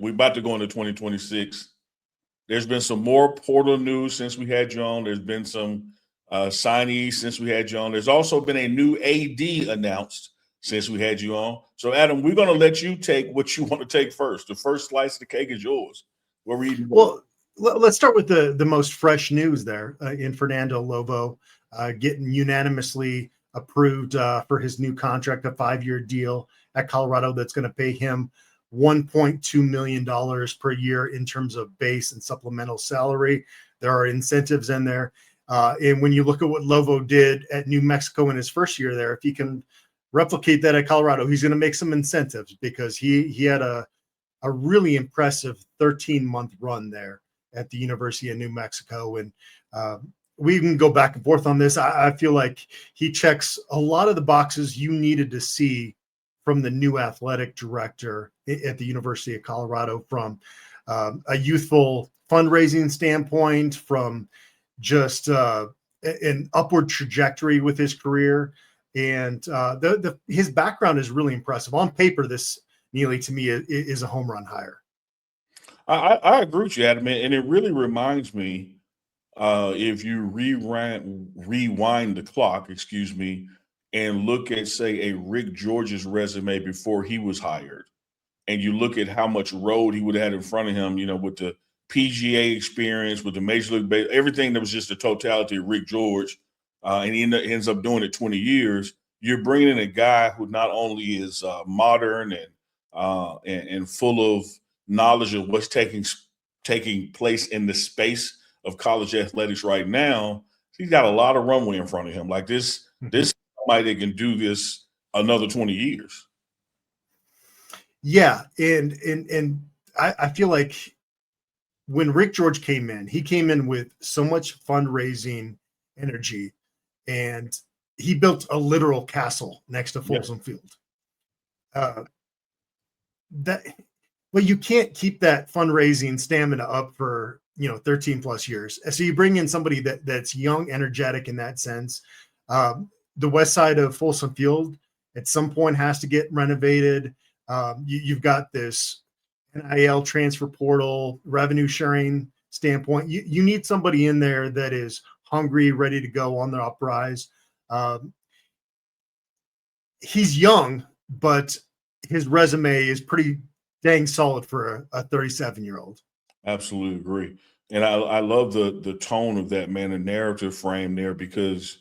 We're about to go into 2026. There's been some more portal news since we had you on. There's been some signees since we had you on. There's also been a new AD announced since we had you on. So, Adam, we're going to let you take what you want to take first. The first slice of the cake is yours. What were you doing? Well, let's start with the most fresh news there in Fernando Lovo getting unanimously approved for his new contract, a 5-year deal at Colorado that's going to pay him $1.2 million per year in terms of base and supplemental salary. There are incentives in there. And when you look at what Lovo did at New Mexico in his first year there, if he can replicate that at Colorado, he's going to make some incentives because he had a really impressive 13-month run there at the University of New Mexico. And we can go back and forth on this. I feel like he checks a lot of the boxes you needed to see from the new athletic director at the University of Colorado, from a youthful fundraising standpoint, from just an upward trajectory with his career. And his background is really impressive. On paper, this, Neely, to me, is a home run hire. I agree with you, Adam, and it really reminds me, if you rewind the clock, and look at, say, a Rick George's resume before he was hired, and you look at how much road he would have had in front of him, with the PGA experience, with the Major League Baseball, everything that was just the totality of Rick George, and he ends up doing it 20 years. You're bringing in a guy who not only is modern and full of knowledge of what's taking place in the space of college athletics right now. He's got a lot of runway in front of him. Like this somebody that can do this another 20 years. Yeah, and I feel like when Rick George came in, he came in with so much fundraising energy, and he built a literal castle next to Folsom Field. But you can't keep that fundraising stamina up for 13 plus years. So you bring in somebody that's young, energetic in that sense. The west side of Folsom Field at some point has to get renovated. You've got this NIL transfer portal, revenue sharing standpoint. You need somebody in there that is hungry, ready to go on the uprise. He's young, but his resume is pretty dang solid for a 37-year-old. Absolutely agree. And I love the tone of that, man, the narrative frame there, because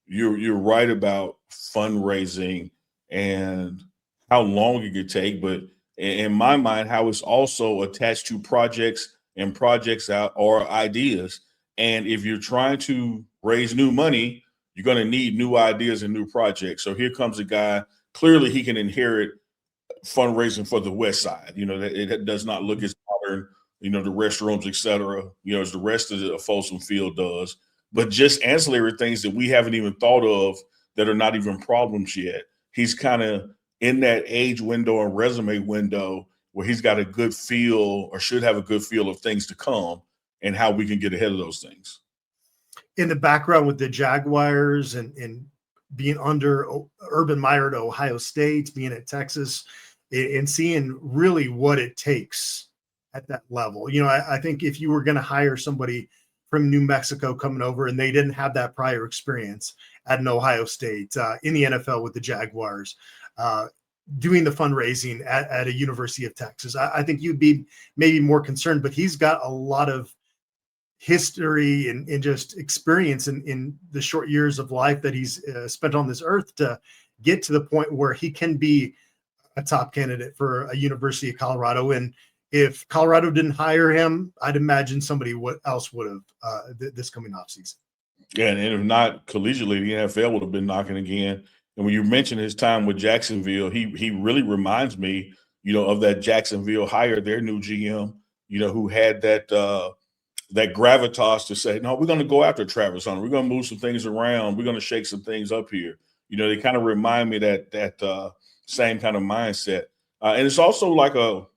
you're right about fundraising and how long it could take, but in my mind, how it's also attached to projects out or ideas. And if you're trying to raise new money, you're going to need new ideas and new projects. So here comes a guy, clearly he can inherit fundraising for the West Side. It does not look as modern, the restrooms, et cetera, as the rest of the Folsom Field does, but just ancillary things that we haven't even thought of that are not even problems yet. He's kind of in that age window and resume window where he's got a good feel, or should have a good feel, of things to come and how we can get ahead of those things. In the background with the Jaguars and being under Urban Meyer at Ohio State, being at Texas, and seeing really what it takes at that level. I think if you were going to hire somebody from New Mexico coming over and they didn't have that prior experience at an Ohio State, in the NFL with the Jaguars, doing the fundraising at a University of Texas, I think you'd be maybe more concerned, but he's got a lot of history and just experience in the short years of life that he's spent on this earth to get to the point where he can be a top candidate for a University of Colorado. And if Colorado didn't hire him, I'd imagine somebody else would have this coming offseason. Yeah, and if not collegiately, the NFL would have been knocking again. And when you mention his time with Jacksonville, he really reminds me, of that Jacksonville hire, their new GM, who had that gravitas to say, no, we're going to go after Travis Hunter. We're going to move some things around. We're going to shake some things up here. They kind of remind me that same kind of mindset. And it's also like a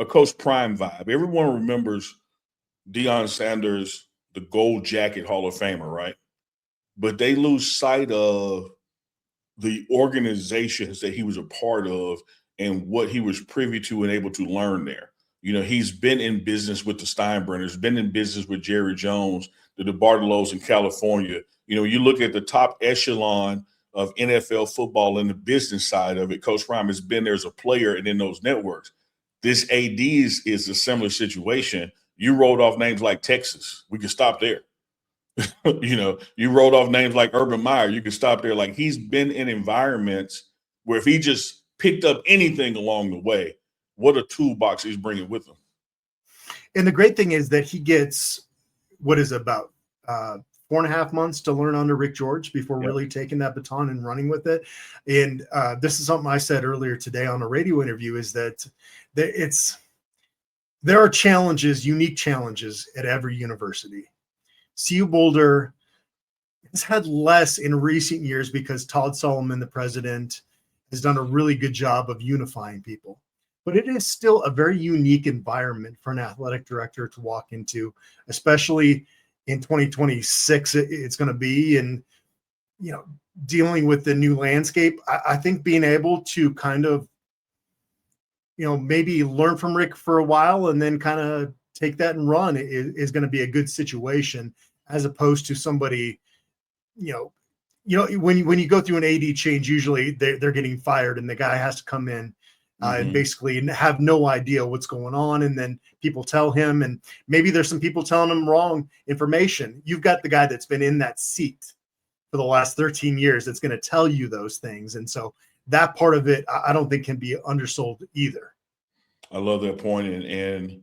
Coach Prime vibe. Everyone remembers Deion Sanders, the gold jacket Hall of Famer, right? But they lose sight of the organizations that he was a part of and what he was privy to and able to learn there. He's been in business with the Steinbrenners, been in business with Jerry Jones, the DeBartolos in California. You look at the top echelon of NFL football and the business side of it. Coach Prime has been there as a player and in those networks. This AD is a similar situation. You rolled off names like Texas. We can stop there. You rolled off names like Urban Meyer. You can stop there. Like, he's been in environments where if he just picked up anything along the way, what a toolbox he's bringing with him. And the great thing is that he gets, what is it, about 4.5 months to learn under Rick George before really taking that baton and running with it. And this is something I said earlier today on a radio interview, is that there are challenges, unique challenges at every university. CU Boulder has had less in recent years because Todd Solomon, the president, has done a really good job of unifying people. But it is still a very unique environment for an athletic director to walk into, especially in 2026. It's going to be, and dealing with the new landscape. I think being able to kind of, maybe learn from Rick for a while and then kind of take that and run is going to be a good situation, as opposed to somebody, when you go through an AD change, usually they're getting fired and the guy has to come in and basically have no idea what's going on. And then people tell him, and maybe there's some people telling him wrong information. You've got the guy that's been in that seat for the last 13 years that's going to tell you those things. And so that part of it, I don't think can be undersold either. I love that point. And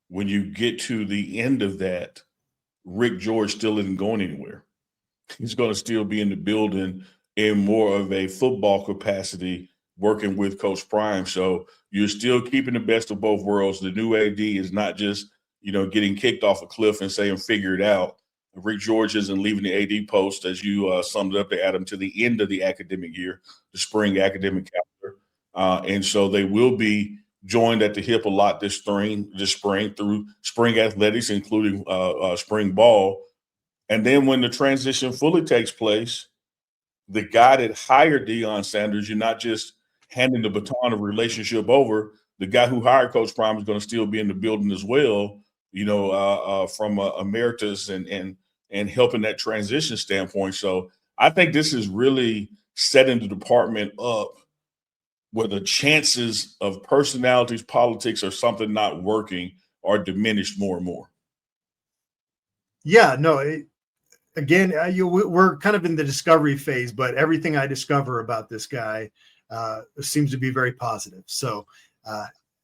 when you get to the end of that, Rick George still isn't going anywhere. He's going to still be in the building in more of a football capacity, working with Coach Prime. So you're still keeping the best of both worlds. The new AD is not just, getting kicked off a cliff and saying, figure it out. Rick George isn't leaving the AD post, as you summed it up, to Adam, to the end of the academic year, the spring academic calendar. And so they will be joined at the hip a lot this spring through spring athletics, including spring ball. And then when the transition fully takes place, the guy that hired Deion Sanders, you're not just handing the baton of relationship over. The guy who hired Coach Prime is going to still be in the building as well, from emeritus and helping that transition standpoint. So I think this is really setting the department up where the chances of personalities, politics, or something not working are diminished more and more. Yeah, no, we're kind of in the discovery phase, but everything I discover about this guy seems to be very positive. So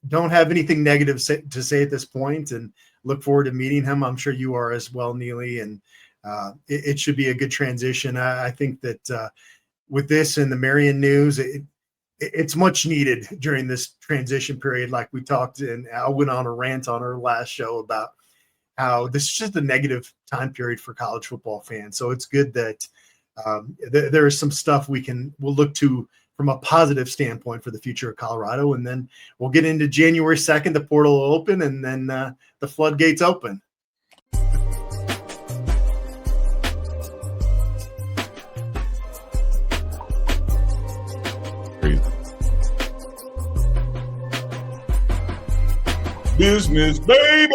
don't have anything negative to say at this point, and look forward to meeting him. I'm sure you are as well, Neely, and it should be a good transition. I think that with this and the Marion news, it's much needed during this transition period. Like we talked, and I went on a rant on our last show about how this is just a negative time period for college football fans. So it's good that there is some stuff we'll look to from a positive standpoint for the future of Colorado. And then we'll get into January 2nd, the portal will open, and then the floodgates open. Business, baby.